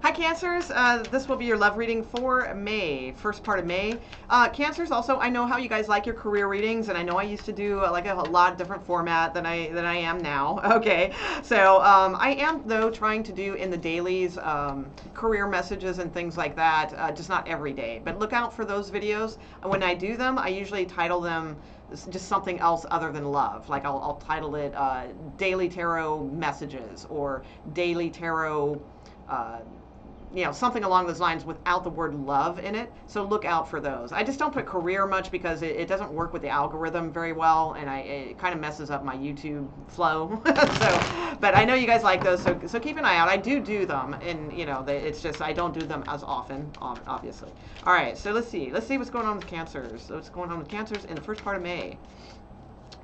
Hi Cancers, this will be your love reading for May, first part of May. Cancers, also, I know how you guys like your career readings, and I know I used to do like a lot of different format than I am now. Okay, so I am though trying to do in the dailies career messages and things like that, just not every day. But look out for those videos. When I do them, I usually title them just something else other than love. Like I'll title it Daily Tarot Messages or Daily Tarot. You know, something along those lines without the word love in it. So look out for those. I just don't put career much because it doesn't work with the algorithm very well, and it kind of messes up my YouTube flow. But I know you guys like those, so keep an eye out. I do them, and you know, it's just I don't do them as often, obviously. All right, so let's see what's going on with Cancers. So what's going on with Cancers in the first part of May?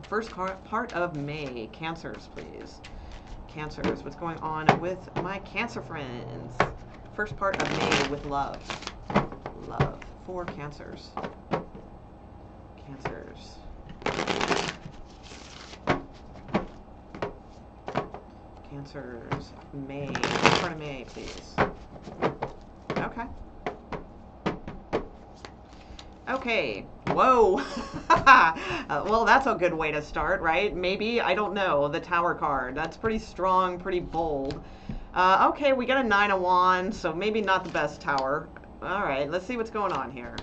First part of May, Cancers, please. Cancers, what's going on with my Cancer friends? First part of May with love. Love for Cancers. Cancers. Cancers. May. First part of May, please. Okay. Okay. Whoa. Well, that's a good way to start, right? Maybe, I don't know. The Tower card. That's pretty strong, pretty bold. Okay, we got a 9 of Wands, so maybe not the best tower. All right, let's see what's going on here.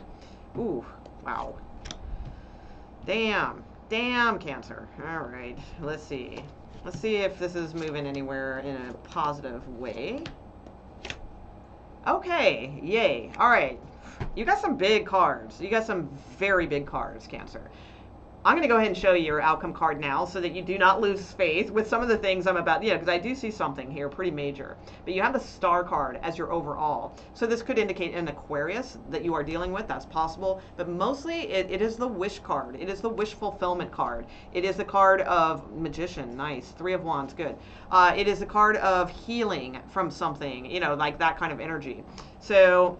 Ooh, wow. Damn, Cancer. All right, let's see. Let's see if this is moving anywhere in a positive way. Okay, yay. All right, you got some big cards. You got some very big cards, Cancer. I'm going to go ahead and show you your outcome card now so that you do not lose faith with some of the things I'm about, because I do see something here pretty major. But you have the Star card as your overall. So this could indicate an Aquarius that you are dealing with. That's possible. But mostly it is the wish card. It is the wish fulfillment card. It is the card of Magician. Nice. 3 of Wands. Good. It is the card of healing from something, you know, like that kind of energy. So...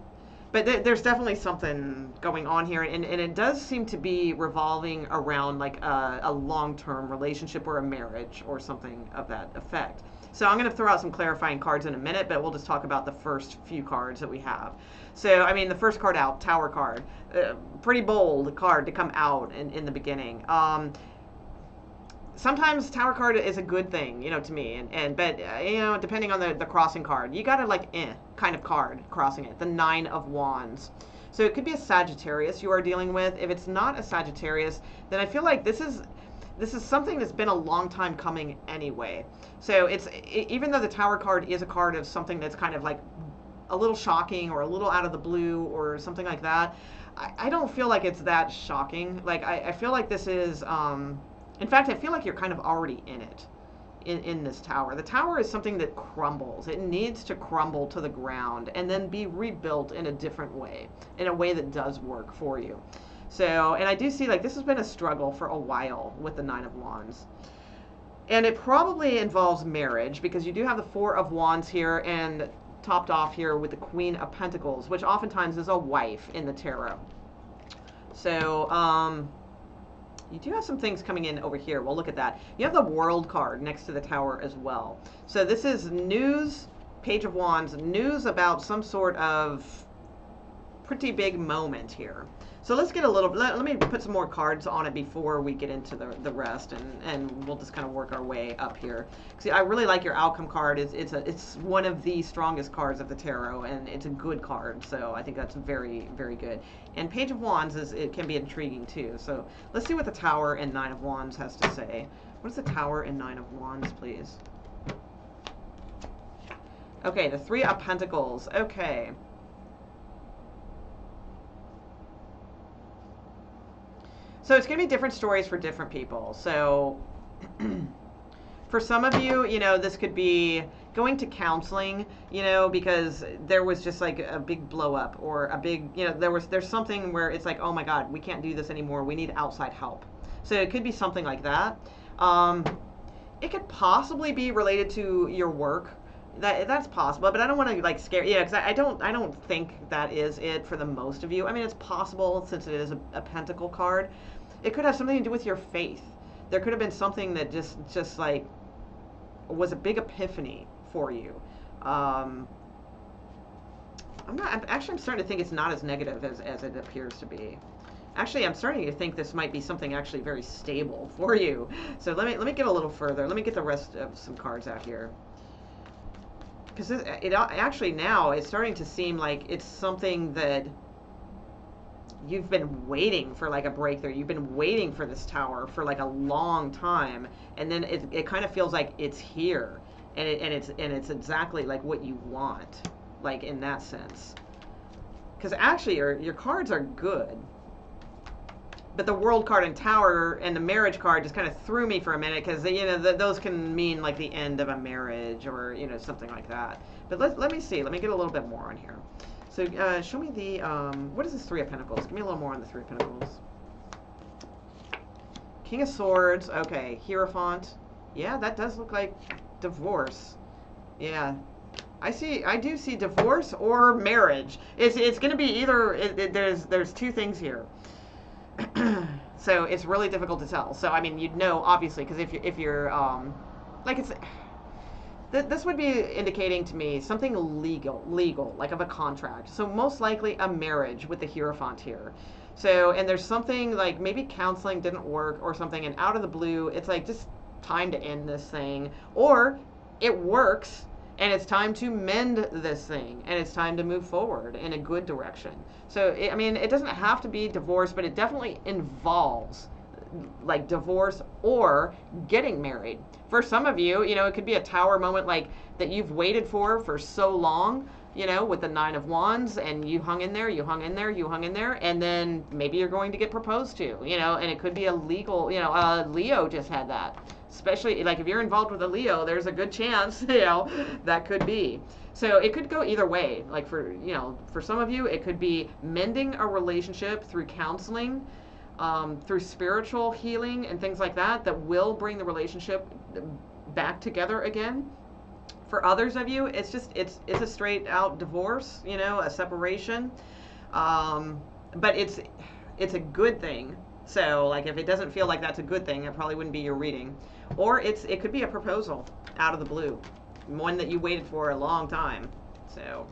But there's definitely something going on here, and it does seem to be revolving around like a long-term relationship or a marriage or something of that effect. So I'm going to throw out some clarifying cards in a minute, but we'll just talk about the first few cards that we have. So, I mean, the first card out, Tower card, pretty bold card to come out in the beginning. Sometimes Tower card is a good thing, you know, to me, but you know, depending on the crossing card, you gotta like kind of card crossing it. The 9 of Wands. So it could be a Sagittarius you are dealing with. If it's not a Sagittarius, then I feel like this is something that's been a long time coming anyway. So even though the Tower card is a card of something that's kind of like a little shocking or a little out of the blue or something like that, I don't feel like it's that shocking. Like I feel like this is in fact, I feel like you're kind of already in it, in this tower. The tower is something that crumbles. It needs to crumble to the ground and then be rebuilt in a different way, in a way that does work for you. So, and I do see like this has been a struggle for a while with the 9 of Wands. And it probably involves marriage because you do have the 4 of Wands here and topped off here with the Queen of Pentacles, which oftentimes is a wife in the tarot. So, you do have some things coming in over here. We'll look at that. You have the World card next to the Tower as well. So this is news, Page of Wands, news about some sort of pretty big moment here. So let's get a little, let me put some more cards on it before we get into the rest, and we'll just kind of work our way up here. See, I really like your outcome card. It's one of the strongest cards of the tarot, and it's a good card. So I think that's very, very good. And Page of Wands it can be intriguing too. So let's see what the Tower and 9 of Wands has to say. What is the Tower and 9 of Wands, please? Okay, the 3 of Pentacles. Okay. So it's going to be different stories for different people. So for some of you, you know, this could be going to counseling, you know, because there was just like a big blow up or a big, you know, there's something where it's like, oh my God, we can't do this anymore. We need outside help. So it could be something like that. It could possibly be related to your work. That's possible, but I don't want to like scare you, because I don't think that is it for the most of you. I mean, it's possible since it is a pentacle card. It could have something to do with your faith. There could have been something that just like was a big epiphany for you. I'm starting to think it's not as negative as it appears to be. Actually, I'm starting to think this might be something actually very stable for you. So let me get a little further. Let me get the rest of some cards out here. Because it actually now is starting to seem like it's something that you've been waiting for, like a breakthrough. You've been waiting for this tower for like a long time, and then it kind of feels like it's here, and it's exactly like what you want, like in that sense. Because actually your cards are good, but the World card and Tower and the Marriage card just kind of threw me for a minute, because you know those can mean like the end of a marriage, or you know, something like that. But let me see. Let me get a little bit more on here. So show me the what is this Three of Pentacles? Give me a little more on the Three of Pentacles. King of Swords. Okay, Hierophant. Yeah, that does look like divorce. Yeah, I do see divorce or marriage. It's going to be either. There's two things here. So it's really difficult to tell. So I mean, you'd know obviously, because if you're like it's this would be indicating to me something legal, like of a contract. So most likely a marriage with the Hierophant here. So, and there's something like maybe counseling didn't work or something, and out of the blue it's like just time to end this thing, or it works and it's time to mend this thing, and it's time to move forward in a good direction. So, I mean, it doesn't have to be divorce, but it definitely involves like divorce or getting married. For some of you, you know, it could be a tower moment like that you've waited for so long, you know, with the Nine of Wands, and you hung in there, you hung in there, you hung in there, and then maybe you're going to get proposed to, you know, and it could be a legal, you know, Leo just had that. Especially, like, if you're involved with a Leo, there's a good chance, you know, that could be. So it could go either way. Like, for, you know, for some of you, it could be mending a relationship through counseling, through spiritual healing and things like that, that will bring the relationship back together again. For others of you, it's just, it's a straight out divorce, you know, a separation. But it's a good thing. So, like, if it doesn't feel like that's a good thing, it probably wouldn't be your reading. Or it could be a proposal out of the blue, one that you waited for a long time. So,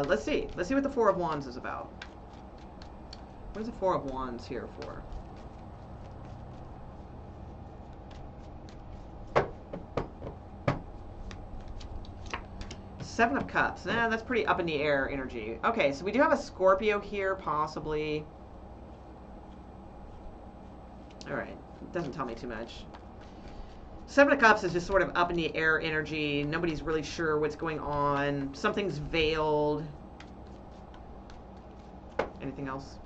let's see what the Four of Wands is about. What is the Four of Wands here for? Seven of Cups. Nah, that's pretty up in the air energy. Okay, so we do have a Scorpio here, possibly. All right, doesn't tell me too much. Seven of Cups is just sort of up in the air energy. Nobody's really sure what's going on. Something's veiled. Anything else?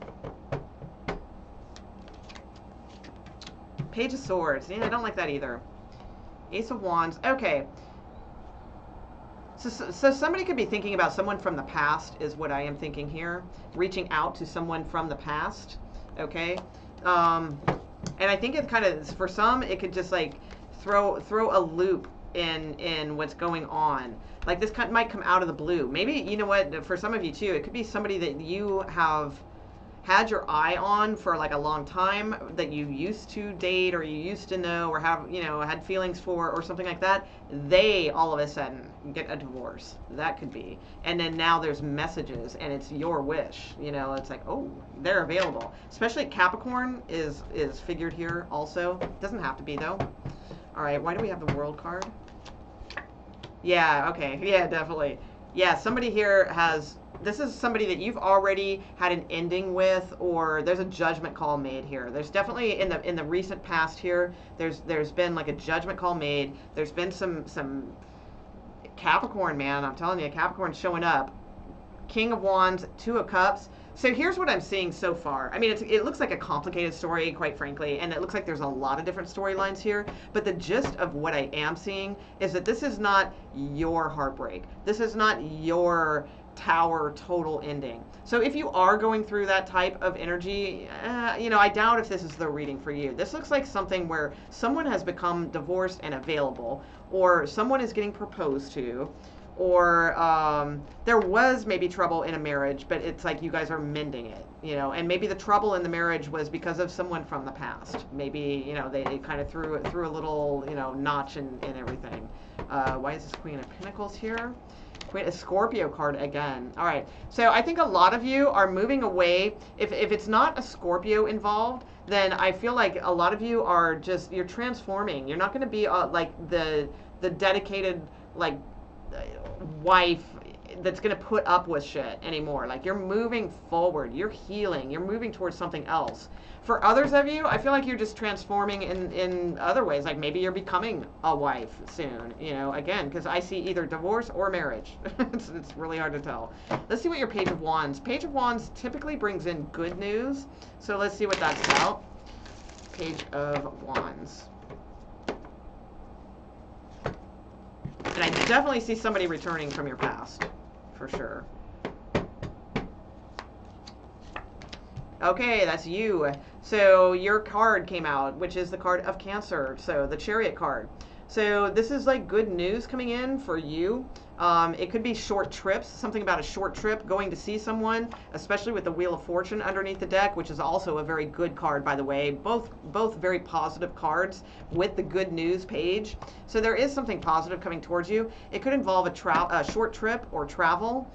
Page of Swords. Yeah, I don't like that either. Ace of Wands. Okay. So somebody could be thinking about someone from the past, is what I am thinking here. Reaching out to someone from the past. Okay. And I think it kind of, for some, it could just like throw a loop in what's going on. Like, this might come out of the blue. Maybe, you know what, for some of you too, it could be somebody that you have had your eye on for like a long time, that you used to date, or you used to know, or have, you know, had feelings for, or something like that. They all of a sudden get a divorce. That could be. And then now there's messages, and it's your wish. You know, it's like, oh, they're available. Especially Capricorn is figured here also. Doesn't have to be though. All right, why do we have the World card? Yeah, okay. Yeah, definitely. Yeah, somebody here has, this is somebody that you've already had an ending with, or there's a judgment call made here. There's definitely in the recent past here, there's been like a judgment call made. There's been some Capricorn, man, I'm telling you, Capricorn's showing up. King of Wands, Two of Cups. So here's what I'm seeing so far. I mean, it looks like a complicated story, quite frankly, and it looks like there's a lot of different storylines here, but the gist of what I am seeing is that this is not your heartbreak. This is not your tower total ending. So if you are going through that type of energy, you know, I doubt if this is the reading for you. This looks like something where someone has become divorced and available, or someone is getting proposed to, or there was maybe trouble in a marriage, but it's like you guys are mending it, you know, and maybe the trouble in the marriage was because of someone from the past. Maybe, you know, they kind of threw a little, you know, notch in everything. Why is this Queen of Pentacles here? A Scorpio card again. All right. So I think a lot of you are moving away. If it's not a Scorpio involved, then I feel like a lot of you are just, you're transforming. You're not going to be like the dedicated, like, wife that's going to put up with shit anymore. Like, you're moving forward. You're healing. You're moving towards something else. For others of you, I feel like you're just transforming in other ways. Like, maybe you're becoming a wife soon, you know, again, because I see either divorce or marriage. It's really hard to tell. Let's see what your Page of Wands. Page of Wands typically brings in good news. So let's see what that's about. Page of Wands. And I definitely see somebody returning from your past, for sure. Okay, that's you. So your card came out, which is the card of Cancer. So the Chariot card. So this is like good news coming in for you. It could be short trips, something about a short trip, going to see someone, especially with the Wheel of Fortune underneath the deck, which is also a very good card, by the way. Both very positive cards with the good news page. So there is something positive coming towards you. It could involve a short trip or travel.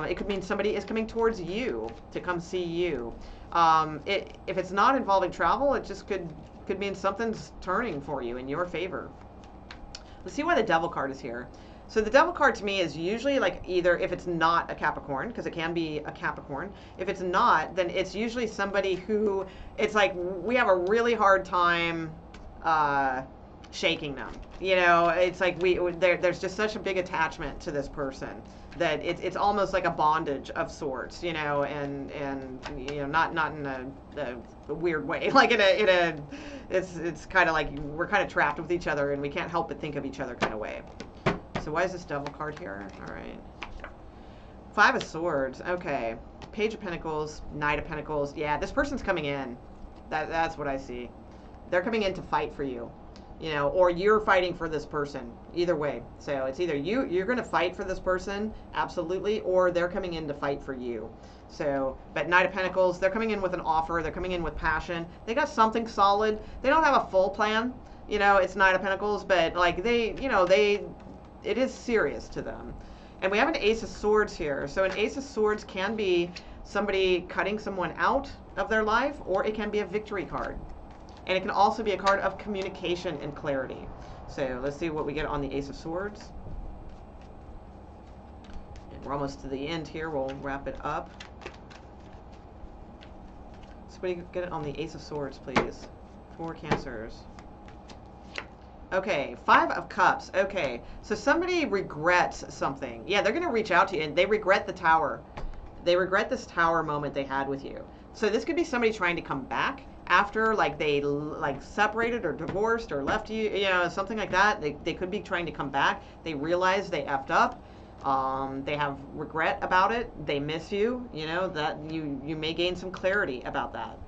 It could mean somebody is coming towards you to come see you. If it's not involving travel, it just could mean something's turning for you in your favor. Let's see why the Devil card is here. So the Devil card to me is usually like either, if it's not a Capricorn, because it can be a Capricorn. If it's not, then it's usually somebody who, it's like we have a really hard time shaking them. You know, it's like there's just such a big attachment to this person that it's almost like a bondage of sorts, you know, and you know, not in a weird way, like it's kind of like we're kind of trapped with each other and we can't help but think of each other kind of way. So why is this Devil card here? All right. 5 of Swords. Okay. Page of Pentacles, Knight of Pentacles. Yeah, this person's coming in. That's what I see. They're coming in to fight for you. You know, or you're fighting for this person. Either way. So it's either you're going to fight for this person, absolutely, or they're coming in to fight for you. So, but Knight of Pentacles, they're coming in with an offer. They're coming in with passion. They got something solid. They don't have a full plan. You know, it's Knight of Pentacles, but like it is serious to them. And we have an Ace of Swords here. So an Ace of Swords can be somebody cutting someone out of their life, or it can be a victory card. And it can also be a card of communication and clarity. So let's see what we get on the Ace of Swords. And we're almost to the end here. We'll wrap it up. So what do you get on the Ace of Swords, please? For Cancers. Okay, 5 of Cups. Okay, so somebody regrets something. Yeah, they're going to reach out to you, and they regret the tower. They regret this tower moment they had with you. So this could be somebody trying to come back after, like, they separated or divorced or left you, you know, something like that. They could be trying to come back. They realize they effed up. They have regret about it. They miss you. You know, that you may gain some clarity about that.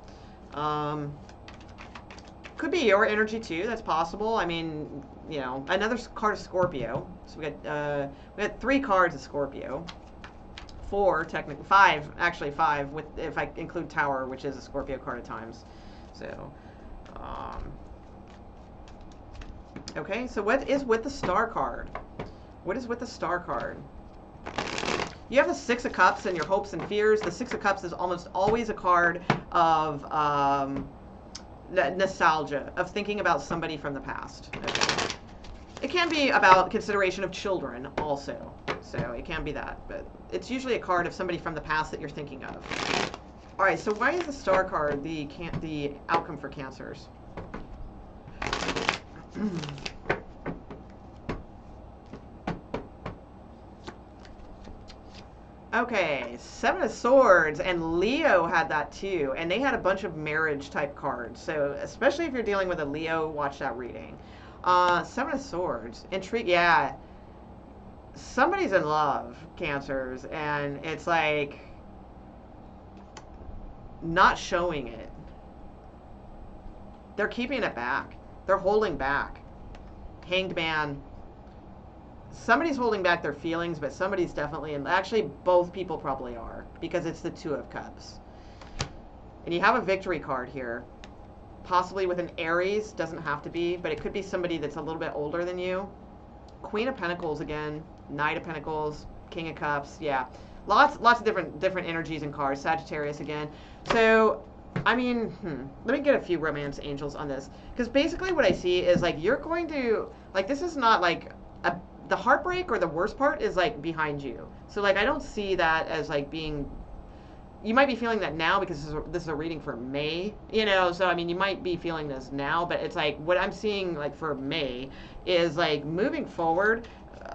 Could be your energy too. That's possible. I mean, you know, another card of Scorpio. So we got 3 cards of Scorpio. 4 technically, 5 actually, 5 with if I include Tower, which is a Scorpio card at times. So, okay. So what is with the Star card? What is with the Star card? You have the 6 of Cups and your hopes and fears. The 6 of Cups is almost always a card of nostalgia, of thinking about somebody from the past. Okay. It can be about consideration of children also. So it can be that, but it's usually a card of somebody from the past that you're thinking of. All right, so why is the Star card the outcome for Cancers? Okay, 7 of Swords, and Leo had that too, and they had a bunch of marriage type cards. So especially if you're dealing with a Leo, watch that reading. 7 of Swords, intrigue, yeah. Somebody's in love, Cancers, and it's like not showing it. They're keeping it back. They're holding back. Hanged Man. somebody's holding back their feelings, but somebody's definitely, and actually both people probably are, because it's the Two of Cups. And you have a victory card here, possibly with an Aries, doesn't have to be, but it could be somebody that's a little bit older than you. Queen of Pentacles again, Knight of Pentacles, King of Cups, yeah. Lots of different energies and cards. Sagittarius again. So, I mean, let me get a few romance angels on this. Because basically what I see is, like, you're going to, like, this is not, like, the heartbreak or the worst part is, like, behind you. So, like, I don't see that as, like, being, you might be feeling that now because this is a reading for May, you know, so, I mean, you might be feeling this now, but it's, like, what I'm seeing, like, for May is, like, moving forward,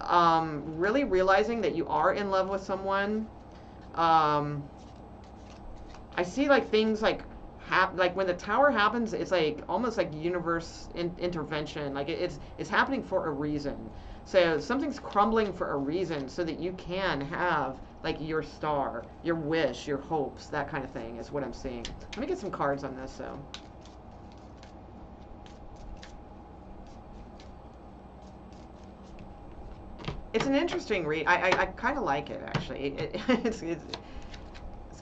really realizing that you are in love with someone. I see, like, things, like, like when the tower happens, it's like almost like universe intervention. Like it's happening for a reason. So something's crumbling for a reason so that you can have like your star, your wish, your hopes, that kind of thing is what I'm seeing. Let me get some cards on this though. It's an interesting read. I kind of like it actually. It's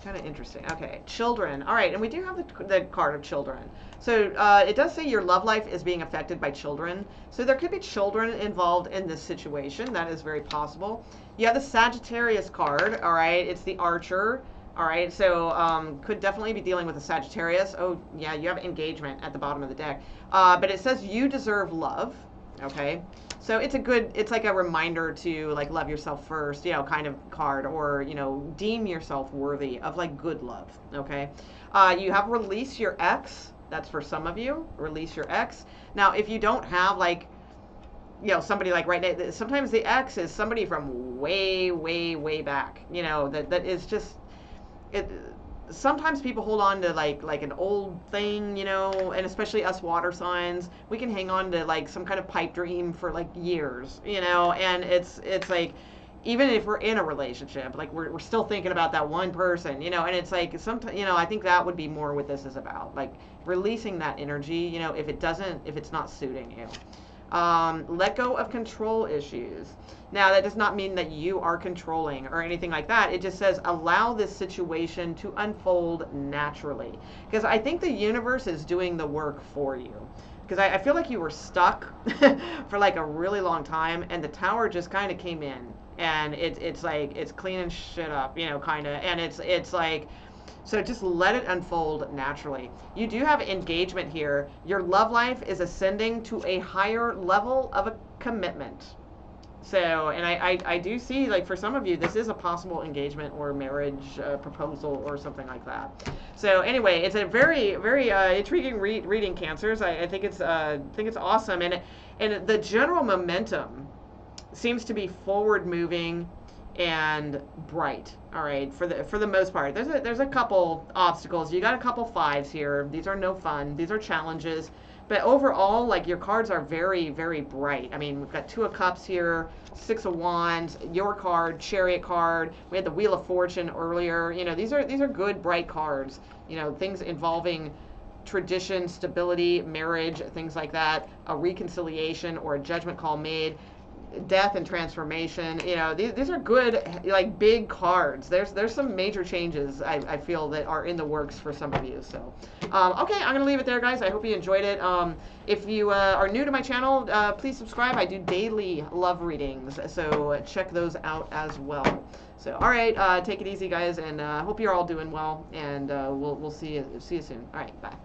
kind of interesting. Okay, children. All right, and we do have the card of children. So it does say your love life is being affected by children. So there could be children involved in this situation. That is very possible. You have the Sagittarius card. All right, it's the Archer. All right, so could definitely be dealing with a Sagittarius. Oh, yeah, you have engagement at the bottom of the deck. But it says you deserve love. Okay. So it's a good, it's like a reminder to like love yourself first, you know, kind of card, or, you know, deem yourself worthy of like good love. Okay. You have release your ex. That's for some of you. Release your ex. Now, if you don't have like, you know, somebody like right now, sometimes the ex is somebody from way, way, way back, you know, that is just, it, sometimes people hold on to like an old thing, you know, and especially us water signs, we can hang on to like some kind of pipe dream for like years, you know, and it's like, even if we're in a relationship, like we're still thinking about that one person, you know, and it's like sometimes, you know, I think that would be more what this is about, like releasing that energy, you know, if it's not suiting you. Let go of control issues. Now, that does not mean that you are controlling or anything like that. It just says allow this situation to unfold naturally. Because I think the universe is doing the work for you. Because I feel like you were stuck for like a really long time, and the tower just kind of came in. And it's like, it's cleaning shit up, you know, kind of. And it's like, so just let it unfold naturally. You do have engagement here. Your love life is ascending to a higher level of a commitment. So, and I do see, like, for some of you, this is a possible engagement or marriage proposal or something like that. So, anyway, it's a very, very intriguing reading, Cancers. I think it's awesome, and the general momentum seems to be forward moving and bright. All right, for the most part. There's a couple obstacles. You got a couple fives here. These are no fun. These are challenges. But overall, like, your cards are very, very bright. I mean, we've got Two of Cups here, Six of Wands, your card, Chariot card. We had the Wheel of Fortune earlier. You know, these are good, bright cards. You know, things involving tradition, stability, marriage, things like that, a reconciliation or a judgment call made, death and transformation. You know, these are good, like, big cards. There's some major changes I feel that are in the works for some of you. So okay, I'm gonna leave it there, guys. I hope you enjoyed it. If you are new to my channel, please subscribe. I do daily love readings, so check those out as well. So all right, take it easy, guys, and hope you're all doing well, and we'll see you soon. All right, bye.